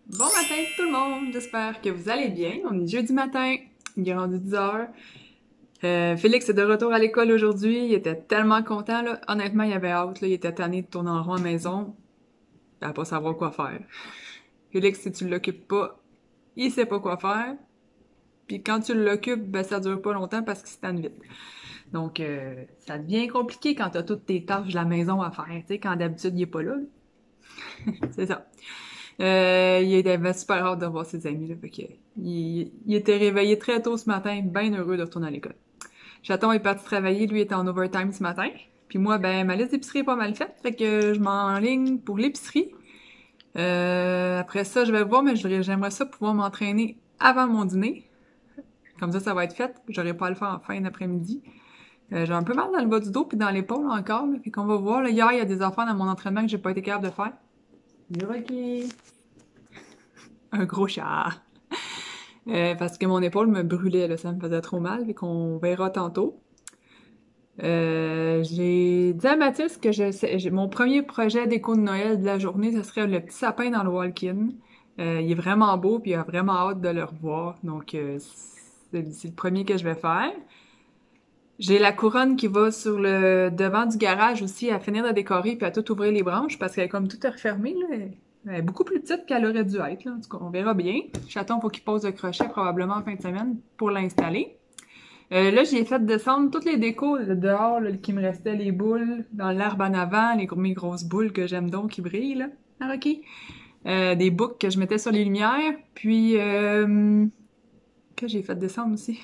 Bon matin tout le monde, j'espère que vous allez bien. On est jeudi matin, il est rendu 10h. Félix est de retour à l'école aujourd'hui, il était tellement content, là. Honnêtement, il avait hâte, là. Il était tanné de tourner en rond à la maison, à pas savoir quoi faire. Félix, si tu l'occupes pas, il sait pas quoi faire. Puis quand tu l'occupes, ben ça dure pas longtemps parce qu'il se tanne vite. Donc, ça devient compliqué quand t'as toutes tes tâches de la maison à faire, tu sais, quand d'habitude il est pas là. C'est ça. Il avait super hâte de voir ses amis, là, fait que, il était réveillé très tôt ce matin, bien heureux de retourner à l'école. Chaton est parti travailler, lui était en overtime ce matin. Puis moi, ben, ma liste d'épicerie est pas mal faite, fait que je m'enligne pour l'épicerie. Après ça, je vais voir, mais j'aimerais ça pouvoir m'entraîner avant mon dîner. Comme ça va être fait. J'aurai pas à le faire en fin d'après-midi. J'ai un peu mal dans le bas du dos puis dans l'épaule encore, là, fait qu'on va voir. Là, hier, il y a des affaires dans mon entraînement que j'ai pas été capable de faire. Ok. Un gros chat. Parce que mon épaule me brûlait, là, ça me faisait trop mal, et qu'on verra tantôt. J'ai dit à Mathis que mon premier projet déco de Noël de la journée, ce serait le petit sapin dans le walk-in. Il est vraiment beau, puis il a vraiment hâte de le revoir. Donc, c'est le premier que je vais faire. J'ai la couronne qui va sur le devant du garage aussi à finir de décorer puis à tout ouvrir les branches parce qu'elle est comme toute refermée, là. Elle est beaucoup plus petite qu'elle aurait dû être, là. En tout cas, on verra bien. Chaton, faut qu'il pose le crochet probablement en fin de semaine pour l'installer. Là, j'ai fait descendre toutes les décos dehors, là, qui me restaient, les boules dans l'arbre en avant, mes grosses boules que j'aime donc qui brillent, là. Ah, ok. Des boucs que je mettais sur les lumières, puis que j'ai fait descendre aussi.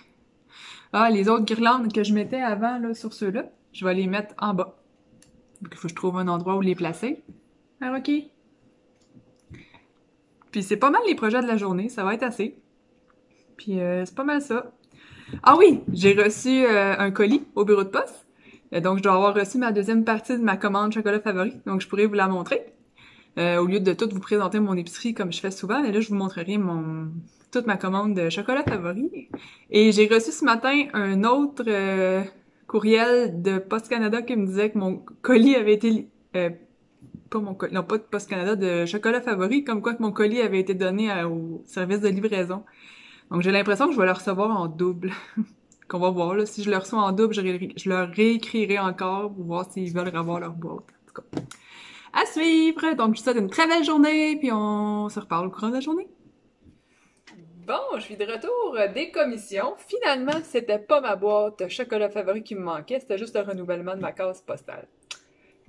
Ah, les autres guirlandes que je mettais avant, là, sur ceux-là, je vais les mettre en bas. Donc, il faut que je trouve un endroit où les placer. Ah, ok. Puis c'est pas mal les projets de la journée, ça va être assez. Puis c'est pas mal ça. Ah oui, j'ai reçu un colis au bureau de poste. Donc je dois avoir reçu ma deuxième partie de ma commande chocolat favori. Donc je pourrais vous la montrer. Au lieu de tout vous présenter mon épicerie comme je fais souvent, mais là je vous montrerai toute ma commande de chocolat favori. Et j'ai reçu ce matin un autre courriel de Post Canada qui me disait que mon colis avait été pas mon colis, non pas de Post Canada, de chocolat favori, comme quoi que mon colis avait été donné au service de livraison. Donc j'ai l'impression que je vais le recevoir en double. Qu'on va voir là. Si je le reçois en double, je leur réécrirai encore pour voir s'ils veulent revoir leur boîte. En tout cas. À suivre! Donc, je vous souhaite une très belle journée, puis on se reparle au courant de la journée. Bon, je suis de retour des commissions. Finalement, c'était pas ma boîte chocolat favori qui me manquait, c'était juste le renouvellement de ma case postale.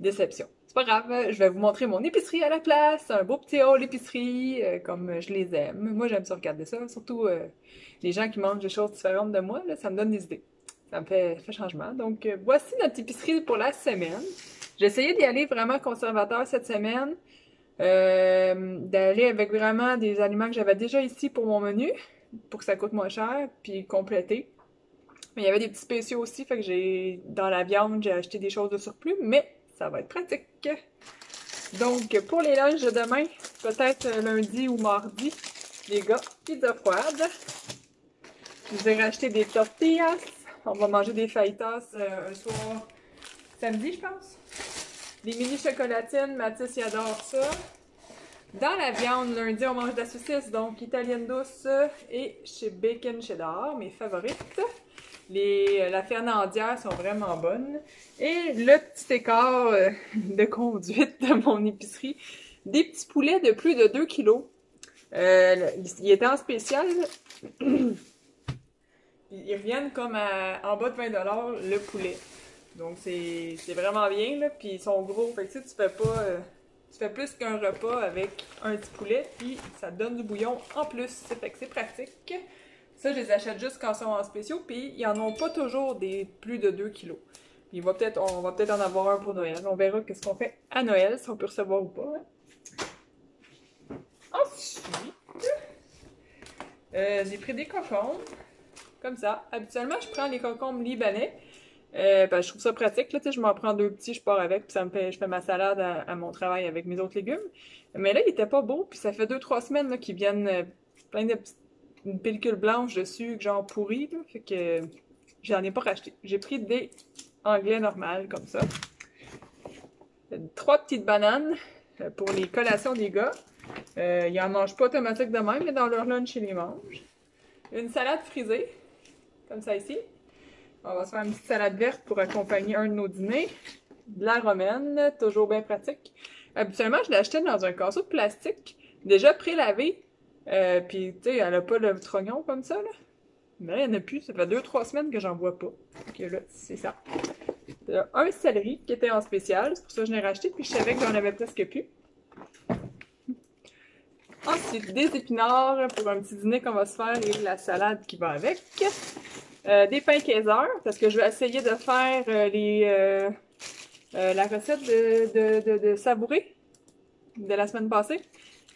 Déception. C'est pas grave, je vais vous montrer mon épicerie à la place, un beau petit haul épicerie, comme je les aime. Moi, j'aime ça regarder ça, surtout les gens qui mangent des choses différentes de moi, là, ça me donne des idées. Ça me fait changement. Donc, voici notre épicerie pour la semaine. J'ai essayé d'y aller vraiment conservateur cette semaine, d'aller avec vraiment des aliments que j'avais déjà ici pour mon menu, pour que ça coûte moins cher, puis compléter. Mais il y avait des petits spéciaux aussi, fait que dans la viande, j'ai acheté des choses de surplus, mais ça va être pratique. Donc, pour les lunchs de demain, peut-être lundi ou mardi, les gars, pizza froide. Je vous ai racheté des tortillas. On va manger des fajitas un soir samedi, je pense. Des mini chocolatines, Mathis, il adore ça. Dans la viande, lundi, on mange de la saucisse, donc italienne douce et chez Bacon Cheddar, mes favorites. La Fernandière sont vraiment bonnes. Et le petit écart de conduite de mon épicerie, des petits poulets de plus de 2 kilos. Ils étaient en spécial. Ils reviennent comme en bas de 20$ le poulet. Donc c'est vraiment bien, là. Puis ils sont gros. Fait que tu fais pas... tu fais plus qu'un repas avec un petit poulet, puis ça te donne du bouillon en plus. Fait que c'est pratique. Ça, je les achète juste quand ils sont en spéciaux, puis ils en ont pas toujours des plus de 2 kilos. Puis on va peut-être en avoir un pour Noël. On verra qu'est-ce qu'on fait à Noël, si on peut recevoir ou pas. Hein. Ensuite, j'ai pris des concombres, comme ça. Habituellement, je prends les concombres libanais. Je trouve ça pratique, là, tu sais, je m'en prends 2 petits, je pars avec, puis je fais ma salade à mon travail avec mes autres légumes. Mais là, il était pas beau, puis ça fait 2-3 semaines là, qu'ils viennent plein de petites une pellicule blanche dessus, genre pourrie, là, fait que j'en ai pas racheté. J'ai pris des anglais normales, comme ça. 3 petites bananes pour les collations des gars. Ils en mangent pas automatique de même, mais dans leur lunch, ils les mangent. Une salade frisée, comme ça ici. On va se faire une petite salade verte pour accompagner un de nos dîners. De la romaine, toujours bien pratique. Habituellement, je l'achetais dans un casseau de plastique, déjà pré-lavé. Puis, tu sais, elle a pas le trognon comme ça, là. Mais là, il n'y en a plus. Ça fait 2-3 semaines que j'en vois pas. Donc là, c'est ça. Un céleri qui était en spécial. C'est pour ça que je l'ai racheté. Puis je savais que j'en avais presque plus. Ensuite, des épinards pour un petit dîner qu'on va se faire et la salade qui va avec. Des pains Kaiser, parce que je vais essayer de faire la recette de savourer de la semaine passée.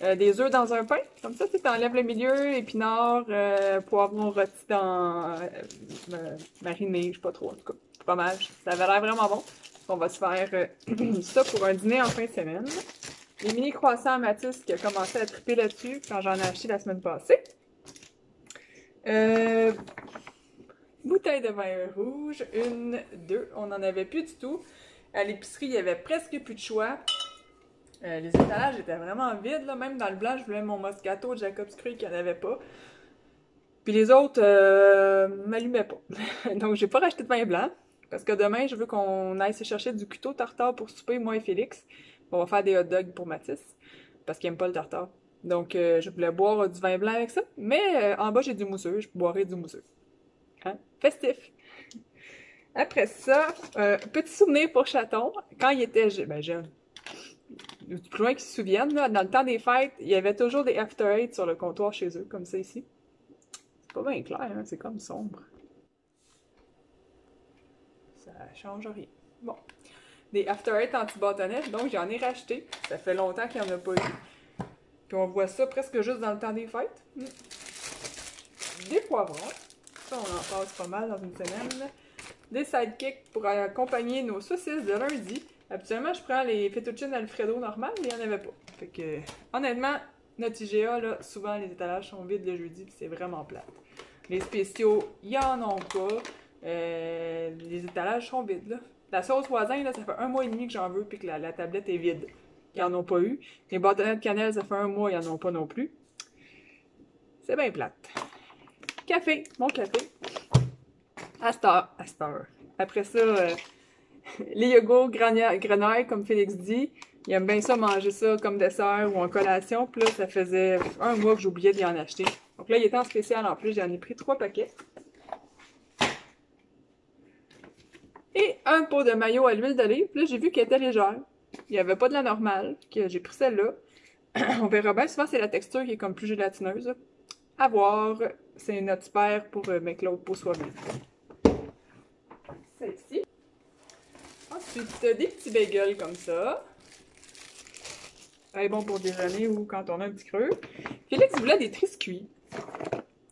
Des œufs dans un pain, comme ça, tu enlèves le milieu, épinards, poivrons rôtis dans mariné, je sais pas trop, en tout cas, fromage. Ça avait l'air vraiment bon. On va se faire ça pour un dîner en fin de semaine. Les mini croissants à Mathis qui a commencé à triper là-dessus quand j'en ai acheté la semaine passée. Bouteille de vin rouge, 1, 2, on n'en avait plus du tout. À l'épicerie, il y avait presque plus de choix. Les étalages étaient vraiment vides, là. Même dans le blanc, je voulais mon Moscato de Jacob's Creek, il n'y en avait pas. Puis les autres m'allumaient pas. Donc, j'ai pas racheté de vin blanc. Parce que demain, je veux qu'on aille se chercher du couteau tartare pour souper, moi et Félix. On va faire des hot dogs pour Mathis. Parce qu'il aime pas le tartare. Donc, je voulais boire du vin blanc avec ça. Mais en bas, j'ai du mousseux. Je boirai du mousseux. Hein? Festif! Après ça, petit souvenir pour Chaton. Quand il était jeune, du plus loin qu'ils se souviennent, là, dans le temps des fêtes, il y avait toujours des After Eight sur le comptoir chez eux, comme ça ici. C'est pas bien clair, hein? C'est comme sombre. Ça change rien. Bon. Des After Eight anti-bâtonnets, donc j'en ai racheté. Ça fait longtemps qu'il n'y en a pas eu. Puis on voit ça presque juste dans le temps des fêtes. Des poivrons. Ça, on en passe pas mal dans une semaine. Des sidekicks pour accompagner nos saucisses de lundi. Habituellement, je prends les fettuccine Alfredo normales, mais il n'y en avait pas. Fait que, honnêtement, notre IGA, là, souvent les étalages sont vides le jeudi, puis c'est vraiment plate. Les spéciaux, il y en ont pas. Les étalages sont vides, là. La sauce voisin, là, ça fait 1 mois et demi que j'en veux, puis que la tablette est vide. Ils en ont pas eu. Les bâtonnets de cannelle, ça fait 1 mois, ils en ont pas non plus. C'est bien plate. Café, mon café. À cette heure. Après ça, les yogourts grenaille, comme Félix dit. Il aime bien ça, manger ça comme dessert ou en collation. Puis là, ça faisait 1 mois que j'oubliais d'y en acheter. Donc là, il était en spécial en plus. J'en ai pris 3 paquets. Et un pot de mayo à l'huile d'olive. Puis là, j'ai vu qu'elle était légère. Il n'y avait pas de la normale. Que j'ai pris celle-là. On verra bien. Souvent, c'est la texture qui est comme plus gélatineuse. À voir. C'est notre super pour mettre l'autre peau soi-même. Celle-ci. Ensuite, des petits bagels comme ça. Très bon pour déjeuner ou quand on a un petit creux. Félix voulait des triscuits.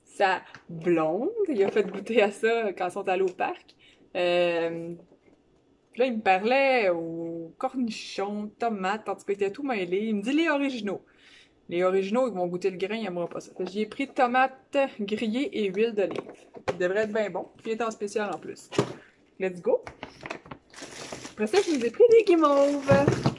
Sa blonde, il a fait goûter à ça quand ils sont allés au parc. Là, il me parlait aux cornichons, tomates, en tout cas, il était tout mêlé. Il me dit les originaux. Les originaux, ils vont goûter le grain, ils n'aimeront pas ça. J'y ai pris tomates grillées et huile d'olive. Il devrait être bien bon. Puis il est en spécial en plus. Let's go! Après ça, je vous ai pris des guimauves,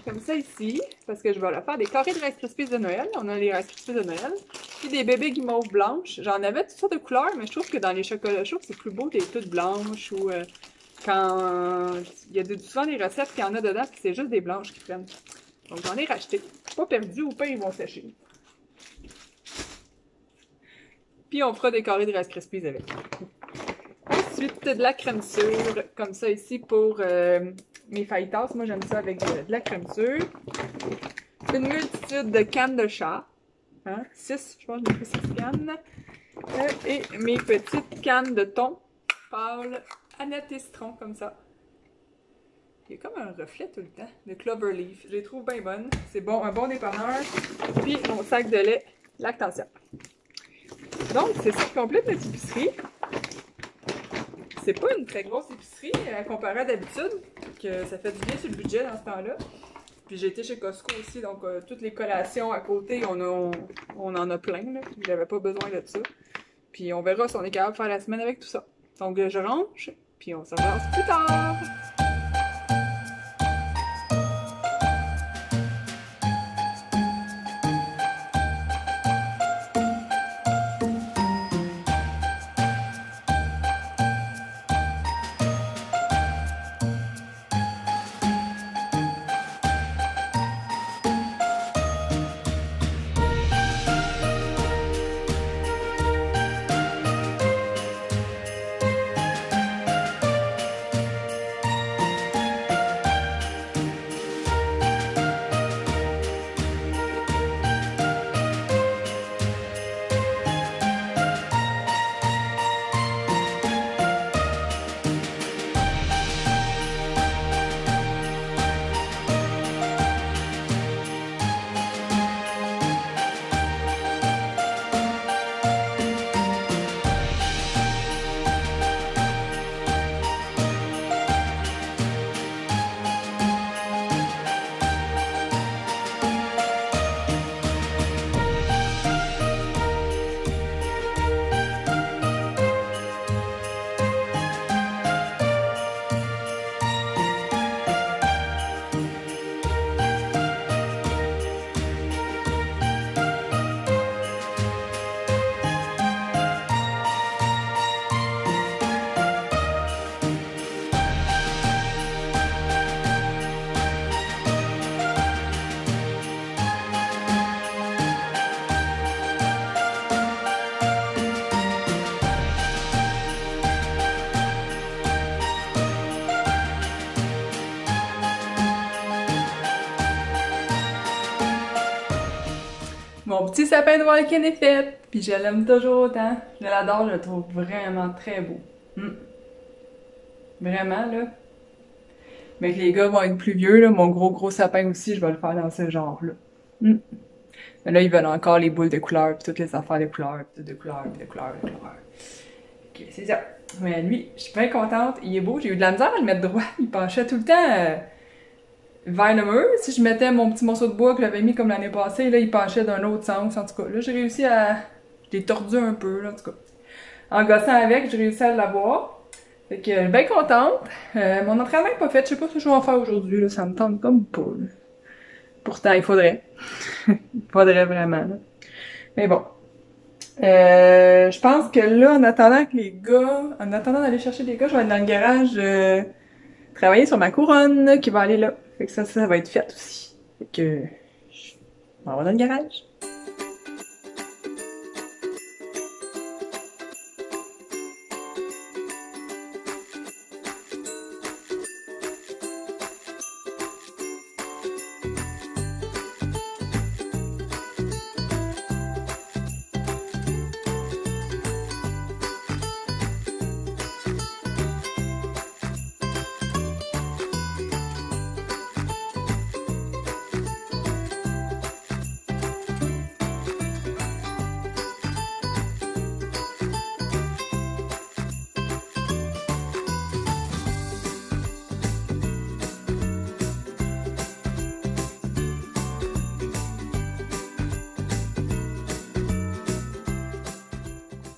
comme ça ici, parce que je vais leur faire des carrés de Rice Krispies de Noël. On a les Rice Krispies de Noël. Puis des bébés guimauves blanches. J'en avais toutes sortes de couleurs, mais je trouve que dans les chocolats chauds, c'est plus beau des toutes blanches ou quand il y a souvent des recettes qu'il y en a dedans, puis c'est juste des blanches qui prennent. Donc j'en ai racheté. Pas perdu ou pas, ils vont sécher. Puis on fera des carrés de Rice Krispies avec. Ensuite, de la crème sûre, comme ça ici pour mes fajitas. Moi, j'aime ça avec de la crème sûre. Une multitude de cannes de chat. Hein? 6, je pense que j'ai pris 6 cannes. Et mes petites cannes de thon pâle, Annette et citron, comme ça. Il y a comme un reflet tout le temps de Cloverleaf. Je les trouve bien bonnes. C'est bon, un bon dépanneur. Puis mon sac de lait Lactancia. Donc, c'est ça qui complète notre épicerie. C'est pas une très grosse épicerie comparée à d'habitude, que ça fait du bien sur le budget dans ce temps-là. Puis j'ai été chez Costco aussi, donc toutes les collations à côté, on en a plein, là. J'avais pas besoin de ça. Puis on verra si on est capable de faire la semaine avec tout ça. Donc je range, puis on se revoit plus tard! Mon petit sapin de Noël qui est fait, puis je l'aime toujours autant. Je l'adore, je le trouve vraiment très beau. Vraiment, là. Mais que les gars vont être plus vieux, là, mon gros sapin aussi, je vais le faire dans ce genre-là. Mais là, ils veulent encore les boules de couleurs, puis toutes les affaires de couleurs, puis de couleurs, puis de couleurs, de couleurs. Ok, c'est ça. Mais lui, je suis bien contente. Il est beau. J'ai eu de la misère à le mettre droit. Il penchait tout le temps vers le mur. Si je mettais mon petit morceau de bois que j'avais mis comme l'année passée, là, il penchait d'un autre sens. En tout cas, là, j'ai réussi à... Je l'ai tordu un peu, là, en tout cas. En gossant avec, j'ai réussi à l'avoir. Fait que, bien contente. Mon entraînement n'est pas fait. Je sais pas ce que je vais en faire aujourd'hui, là. Ça me tente comme pas, là. Pourtant, il faudrait. Il faudrait vraiment, là. Mais bon. Je pense que là, en attendant d'aller chercher les gars, je vais aller dans le garage travailler sur ma couronne qui va aller là. Fait que ça va être fait aussi. Fait que on va dans le garage.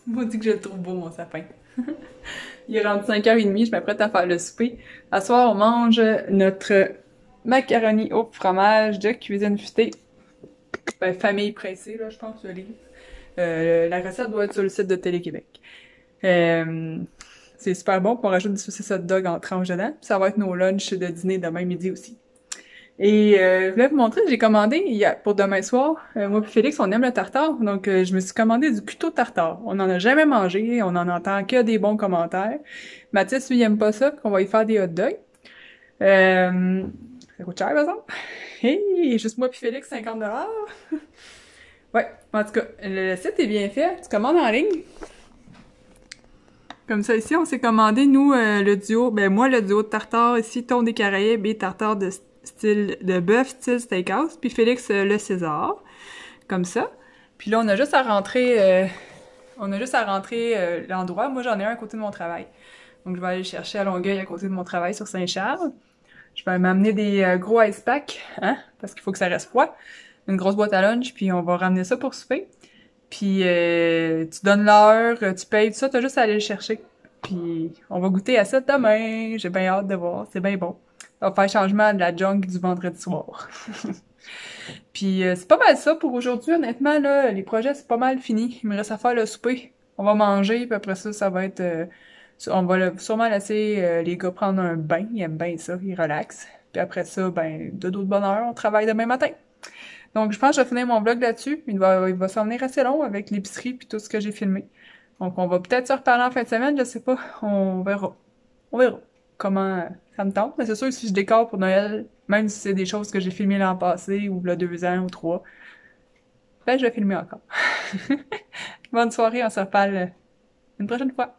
Maudit que je le trouve beau, mon sapin. Il est rendu 5h30, je m'apprête à faire le souper. À soir, on mange notre macaroni au fromage de cuisine futée. Ben, famille pressée, là, je pense, le livre. La recette doit être sur le site de Télé-Québec. C'est super bon, puis on rajoute du saucisses hot dog en tranches dedans. Puis ça va être nos lunchs de dîner demain midi aussi. Et je voulais vous montrer, j'ai commandé pour demain soir. Moi et Félix, on aime le tartare, donc je me suis commandé du cuteau tartare. On n'en a jamais mangé, on en entend que des bons commentaires. Mathis, lui, il aime pas ça, puis on va y faire des hot dogs. Ça coûte cher, par exemple. Et juste moi puis Félix, 50$. Ouais, en tout cas, le site est bien fait. Tu commandes en ligne. Comme ça, ici, on s'est commandé, nous, le duo, moi, le duo de tartare, ici, thon des Caraïbes et tartare de style de bœuf, style steakhouse, puis Félix, le César, comme ça. Puis là, on a juste à rentrer l'endroit. Moi, j'en ai un à côté de mon travail. Donc, je vais aller chercher à Longueuil, à côté de mon travail, sur Saint-Charles. Je vais m'amener des gros ice packs, hein, parce qu'il faut que ça reste froid. Une grosse boîte à lunch, puis on va ramener ça pour souper. Puis tu donnes l'heure, tu payes, tout ça, t'as juste à aller le chercher. Puis on va goûter à ça demain. J'ai bien hâte de voir, c'est bien bon. Ça va faire changement de la junk du vendredi soir. Puis c'est pas mal ça pour aujourd'hui, honnêtement, là. Les projets, c'est pas mal fini. Il me reste à faire le souper. On va manger, puis après ça, ça va être... on va sûrement laisser les gars prendre un bain. Ils aiment bien ça, ils relaxent. Puis après ça, de d'autres bonheur, on travaille demain matin. Donc, je pense que je vais finir mon vlog là-dessus. Il va s'en venir assez long avec l'épicerie puis tout ce que j'ai filmé. Donc, on va peut-être se reparler en fin de semaine, je sais pas. On verra. On verra comment ça me tente. Mais c'est sûr que si je décore pour Noël, même si c'est des choses que j'ai filmées l'an passé, ou là 2 ans ou 3, je vais filmer encore. Bonne soirée, on se reparle une prochaine fois.